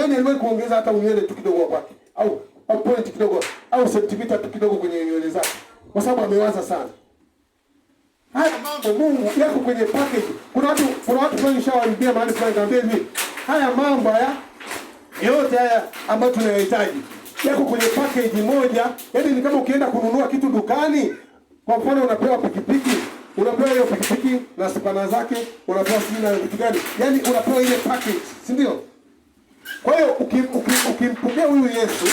Yaani aliwahi kuongeza hata unywele tu kidogo kwake, au point kidogo, au sentimita tu kidogo kwenye nywele zake, kwa sababu amewaza sana. Haya mambo Mungu yako kwenye package. Kuna watu fulani shawaambia mahali fulani, kaambia hivi, haya mambo haya yote haya ambayo tunayohitaji yako kwenye package moja. Yaani ni kama ukienda kununua kitu dukani, kwa mfano unapewa pikipiki, unapewa hiyo pikipiki na spana zake, unapewa sina vitu gani, yaani unapewa ile package, si ndio? Kwa hiyo ukimpokea huyu Yesu,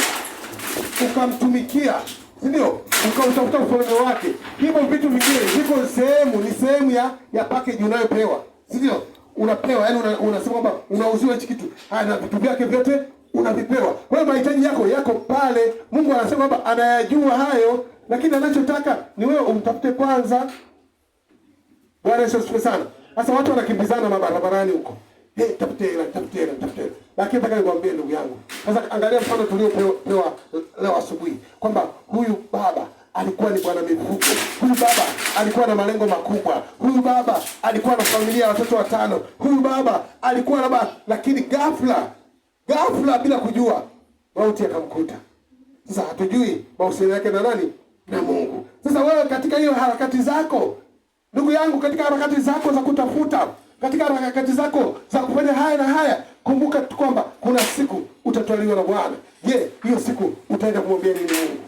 ukamtumikia, si ndio? Ukautafuta ufalme wake, hivyo vitu vingine viko ni sehemu ya package unayopewa, si ndio? Unapewa, yaani unasema kwamba unauziwa hichi kitu, haya na vitu vyake vyote unavipewa. Kwa hiyo mahitaji yako pale. Mungu anasema kwamba anayajua hayo, lakini anachotaka ni wewe umtafute kwanza. Bwana Yesu asifiwe sana. Sasa watu wanakimbizana mabarabarani huko. Tafuta hela. Lakini nataka nikwambie ndugu yangu. Sasa angalia mfano tuliopewa leo asubuhi, kwamba huyu baba alikuwa ni bwana mifugo. Huyu baba alikuwa na malengo makubwa. Huyu baba alikuwa na familia ya watoto 5. Huyu baba alikuwa na lakini ghafla bila kujua mauti akamkuta. Sasa hatujui mahusiano yake na nani? Na Mungu. Sasa wewe katika hiyo harakati zako, ndugu yangu, katika harakati zako za kutafuta, katika harakati zako za kufanya haya na haya, kumbuka tu kwamba kuna siku utatwaliwa na Bwana. Je, hiyo siku utaenda kumwambia nini Mungu?